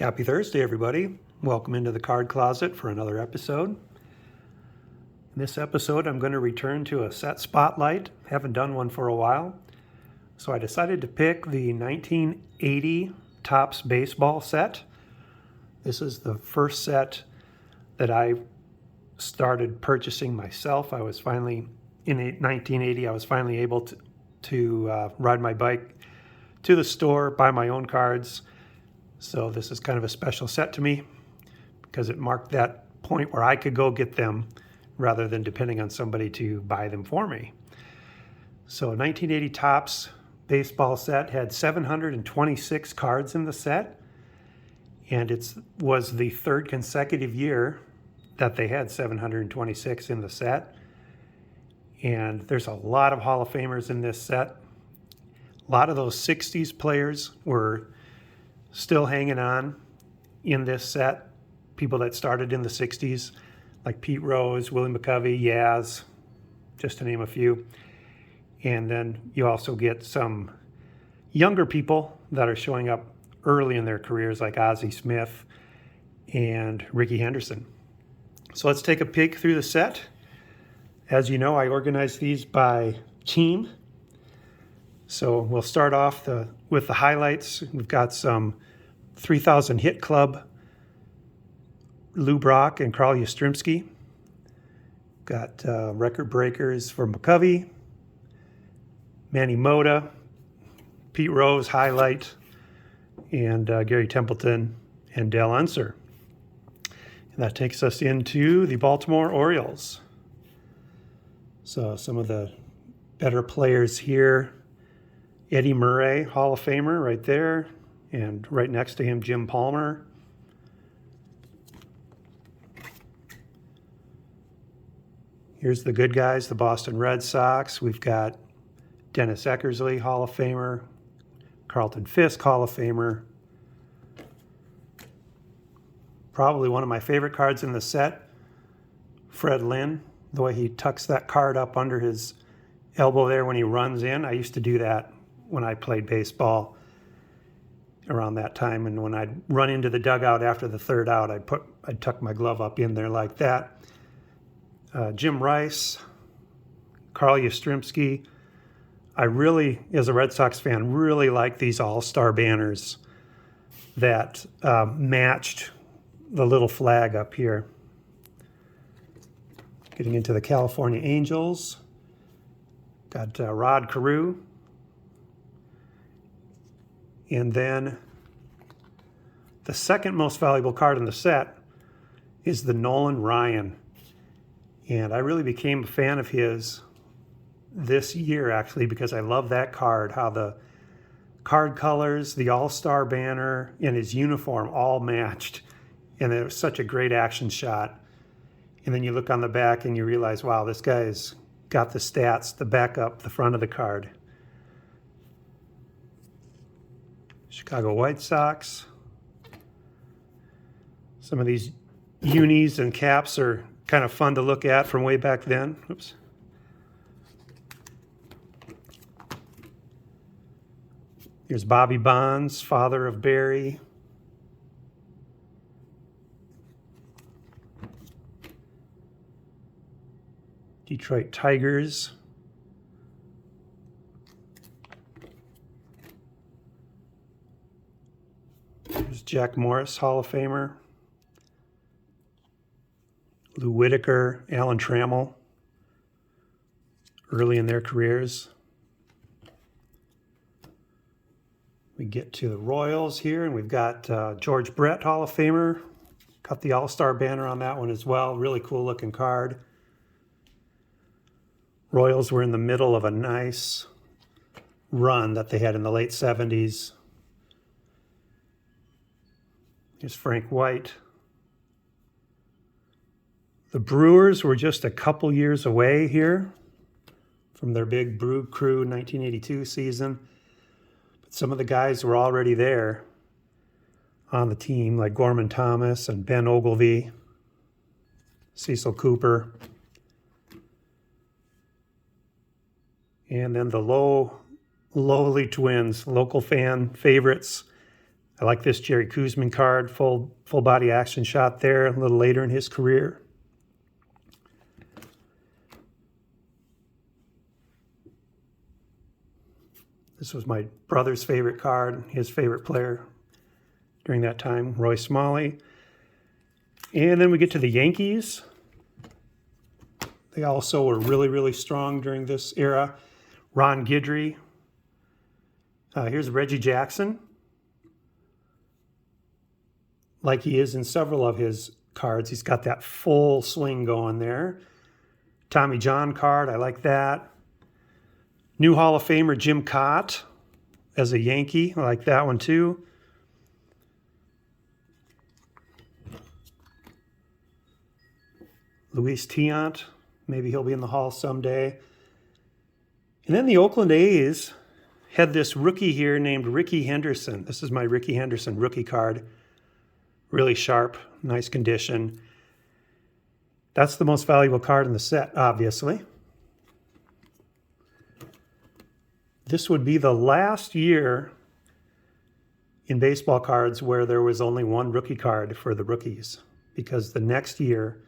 Happy Thursday, everybody. Welcome into the card closet for another episode. In this episode, I'm going to return to a set spotlight. Haven't done one for a while. So I decided to pick the 1980 Topps baseball set. This is the first set that I started purchasing myself. I was finally, in 1980, I was finally able to ride my bike to the store, buy my own cards. So this is kind of a special set to me because it marked that point where I could go get them rather than depending on somebody to buy them for me. So 1980 Topps baseball set had 726 cards in the set, and it was the third consecutive year that they had 726 in the set. And there's a lot of Hall of Famers in this set. A lot of those 60s players were still hanging on in this set. People that started in the 60s, like Pete Rose, Willie McCovey, Yaz, just to name a few. And then you also get some younger people that are showing up early in their careers, like Ozzie Smith and Rickey Henderson. So let's take a peek through the set. As you know, I organized these by team. So we'll start off with the highlights. We've got some 3000 Hit Club, Lou Brock and Carl Yastrzemski. Got record breakers for McCovey, Manny Mota, Pete Rose highlight, and Gary Templeton and Dale Unser. And that takes us into the Baltimore Orioles. So some of the better players here. Eddie Murray, Hall of Famer right there, and right next to him, Jim Palmer. Here's the good guys, the Boston Red Sox. We've got Dennis Eckersley, Hall of Famer, Carlton Fisk, Hall of Famer. Probably one of my favorite cards in the set, Fred Lynn, the way he tucks that card up under his elbow there when he runs in. I used to do that when I played baseball around that time, and when I'd run into the dugout after the third out, I'd tuck my glove up in there like that. Jim Rice, Carl Yastrzemski. I really, as a Red Sox fan, really like these All-Star banners that matched the little flag up here. Getting into the California Angels. Got Rod Carew. And then the second most valuable card in the set is the Nolan Ryan. And I really became a fan of his this year, actually, because I love that card, how the card colors, the All-Star banner, and his uniform all matched. And it was such a great action shot. And then you look on the back and you realize, wow, this guy's got the stats, the back up, the front of the card. Chicago White Sox. Some of these unis and caps are kind of fun to look at from way back then. Oops. Here's Bobby Bonds, father of Barry. Detroit Tigers. There's Jack Morris, Hall of Famer. Lou Whitaker, Alan Trammell, early in their careers. We get to the Royals here, and we've got George Brett, Hall of Famer. Got the All-Star banner on that one as well. Really cool looking card. Royals were in the middle of a nice run that they had in the late 70s. Here's Frank White. The Brewers were just a couple years away here from their big Brew Crew 1982 season. But some of the guys were already there on the team, like Gorman Thomas and Ben Ogilvy, Cecil Cooper. And then the lowly Twins, local fan favorites. I like this Jerry Koosman card, full body action shot there a little later in his career. This was my brother's favorite card, his favorite player during that time, Roy Smalley. And then we get to the Yankees. They also were really, really strong during this era. Ron Guidry. Here's Reggie Jackson. Like he is in several of his cards. He's got that full swing going there. Tommy John card, I like that. New Hall of Famer Jim Cott as a Yankee, I like that one too. Luis Tiant, maybe he'll be in the Hall someday. And then the Oakland A's had this rookie here named Rickey Henderson. This is my Rickey Henderson rookie card. Really sharp, nice condition. That's the most valuable card in the set, obviously. This would be the last year in baseball cards where there was only one rookie card for the rookies, because the next year,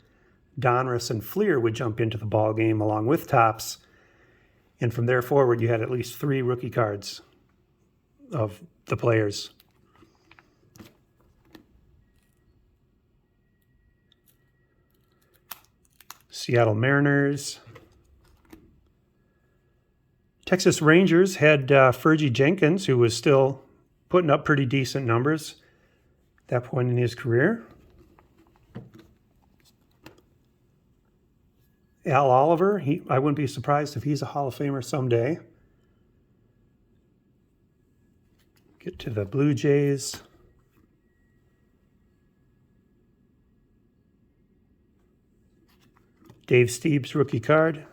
Donruss and Fleer would jump into the ball game along with Topps, and from there forward, you had at least 3 rookie cards of the players. Seattle Mariners. Texas Rangers had Fergie Jenkins, who was still putting up pretty decent numbers at that point in his career. Al Oliver, I wouldn't be surprised if he's a Hall of Famer someday. Get to the Blue Jays. Dave Steeb's rookie card.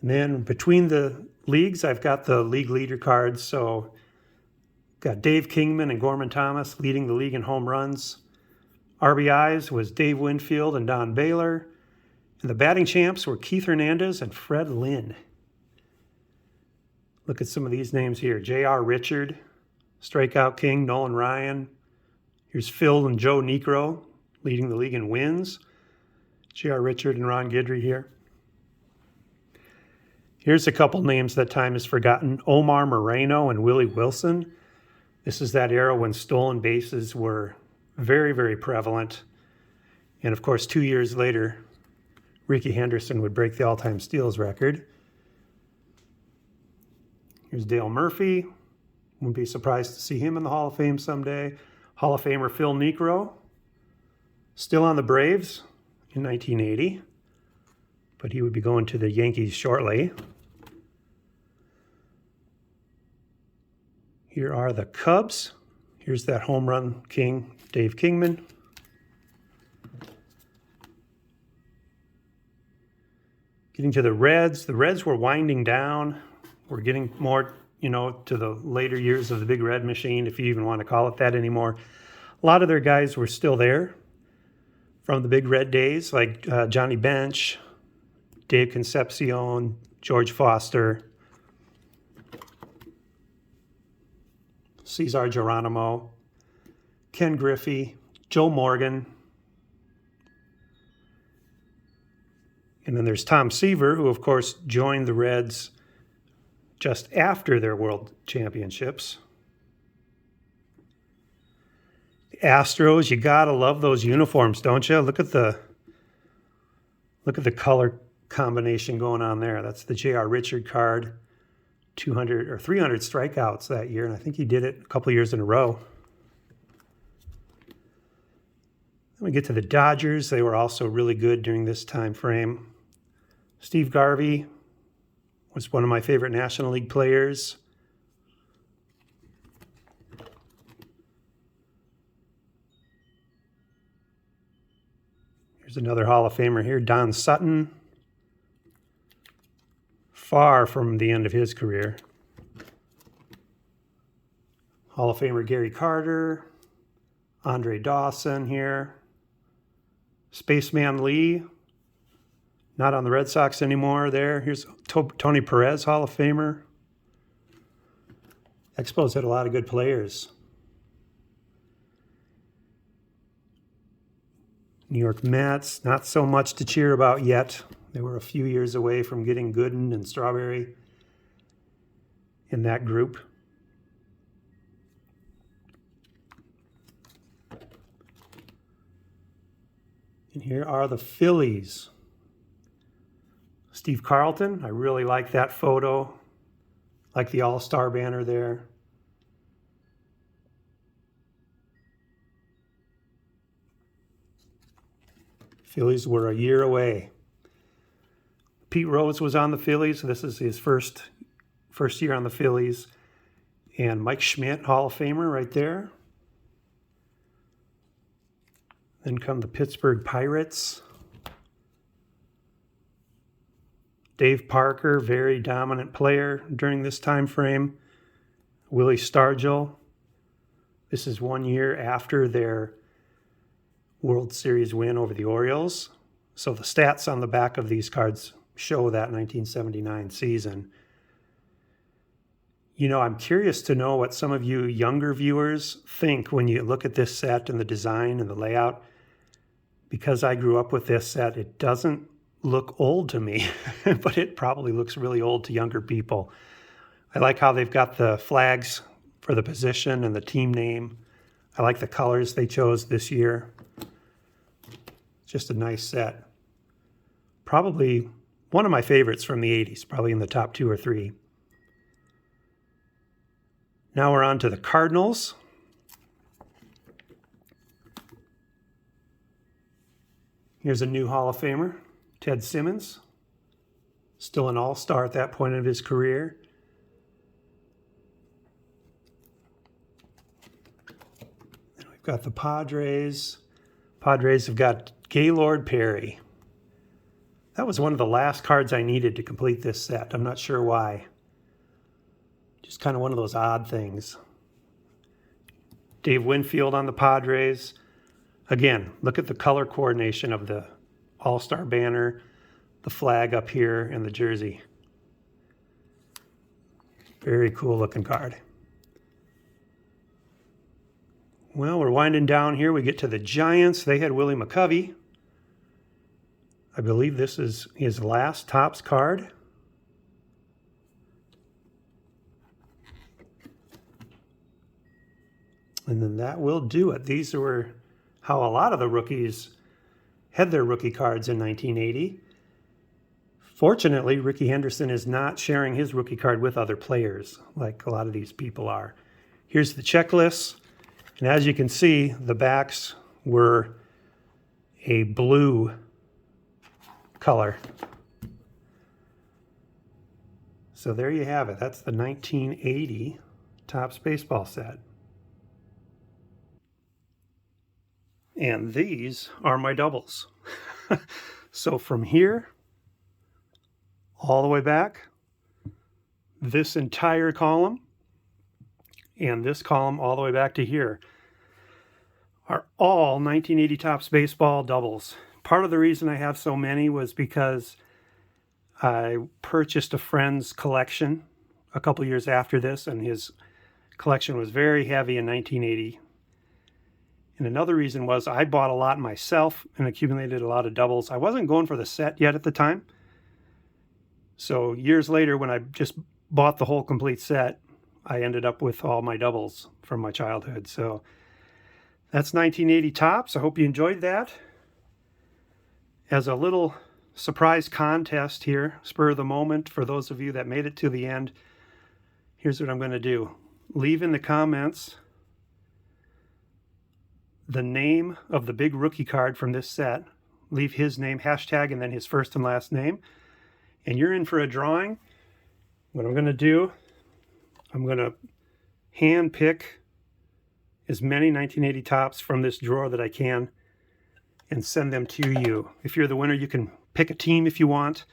And then between the leagues, I've got the league leader cards. So got Dave Kingman and Gorman Thomas leading the league in home runs. RBIs was Dave Winfield and Don Baylor. And the batting champs were Keith Hernandez and Fred Lynn. Look at some of these names here. J.R. Richard, strikeout king, Nolan Ryan. Here's Phil and Joe Niekro leading the league in wins. J.R. Richard and Ron Guidry here. Here's a couple names that time has forgotten. Omar Moreno and Willie Wilson. This is that era when stolen bases were very, very prevalent. And of course, 2 years later, Rickey Henderson would break the all-time steals record. Here's Dale Murphy. Wouldn't be surprised to see him in the Hall of Fame someday. Hall of Famer Phil Niekro. Still on the Braves in 1980. But he would be going to the Yankees shortly. Here are the Cubs. Here's that home run king, Dave Kingman. Getting to the Reds. The Reds were winding down. We're getting more, to the later years of the Big Red Machine, if you even want to call it that anymore. A lot of their guys were still there from the Big Red days, like Johnny Bench, Dave Concepcion, George Foster, Cesar Geronimo, Ken Griffey, Joe Morgan. And then there's Tom Seaver, who of course joined the Reds just after their World Championships. The Astros, you gotta love those uniforms, don't you? Look at the color combination going on there. That's the J.R. Richard card. 200 or 300 strikeouts that year, and I think he did it a couple of years in a row. Then we get to the Dodgers. They were also really good during this time frame. Steve Garvey was one of my favorite National League players. Here's another Hall of Famer here, Don Sutton. Far from the end of his career. Hall of Famer Gary Carter, Andre Dawson here. Spaceman Lee, not on the Red Sox anymore there. Here's Tony Perez, Hall of Famer. Expos had a lot of good players. New York Mets, not so much to cheer about yet. They were a few years away from getting Gooden and Strawberry in that group. And here are the Phillies. Steve Carlton, I really like that photo. Like the All-Star banner there. Phillies were a year away. Pete Rose was on the Phillies. This is his first year on the Phillies. And Mike Schmidt, Hall of Famer right there. Then come the Pittsburgh Pirates. Dave Parker, very dominant player during this time frame. Willie Stargell. This is 1 year after their World Series win over the Orioles. So the stats on the back of these cards show that 1979 season. You know, I'm curious to know what some of you younger viewers think when you look at this set and the design and the layout. Because I grew up with this set, it doesn't look old to me, but it probably looks really old to younger people. I like how they've got the flags for the position and the team name. I like the colors they chose this year. Just a nice set. Probably one of my favorites from the 80s, probably in the top 2 or 3. Now we're on to the Cardinals. Here's a new Hall of Famer, Ted Simmons. Still an all-star at that point of his career. And we've got the Padres. Padres have got Gaylord Perry. That was one of the last cards I needed to complete this set. I'm not sure why. Just kind of one of those odd things. Dave Winfield on the Padres. Again, look at the color coordination of the All-Star banner, the flag up here, and the jersey. Very cool looking card. Well, we're winding down here. We get to the Giants. They had Willie McCovey. I believe this is his last Topps card. And then that will do it. These were how a lot of the rookies had their rookie cards in 1980. Fortunately, Rickey Henderson is not sharing his rookie card with other players like a lot of these people are. Here's the checklist. And as you can see, the backs were a blue color. So there you have it. That's the 1980 Topps baseball set. And these are my doubles. So from here all the way back, this entire column, and this column all the way back to here are all 1980 Topps baseball doubles. Part of the reason I have so many was because I purchased a friend's collection a couple years after this, and his collection was very heavy in 1980. And another reason was I bought a lot myself and accumulated a lot of doubles. I wasn't going for the set yet at the time. So years later, when I just bought the whole complete set, I ended up with all my doubles from my childhood. So that's 1980 Topps. I hope you enjoyed that. As a little surprise contest here, spur of the moment, for those of you that made it to the end, here's what I'm going to do. Leave in the comments the name of the big rookie card from this set. Leave his name, hashtag, and then his first and last name. And you're in for a drawing. What I'm going to do, I'm going to hand pick as many 1980 Topps from this drawer that I can and send them to you. If you're the winner, you can pick a team if you want.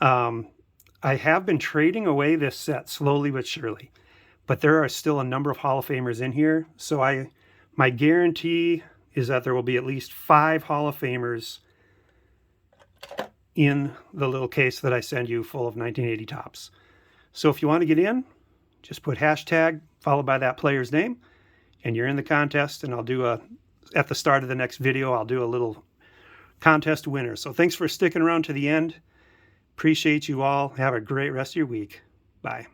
I have been trading away this set slowly but surely, but there are still a number of Hall of Famers in here. So my guarantee is that there will be at least 5 Hall of Famers in the little case that I send you full of 1980 Topps. So if you want to get in, Just put hashtag followed by that player's name, and you're in the contest, and I'll do at the start of the next video, I'll do a little contest winner. So thanks for sticking around to the end. Appreciate you all. Have a great rest of your week. Bye.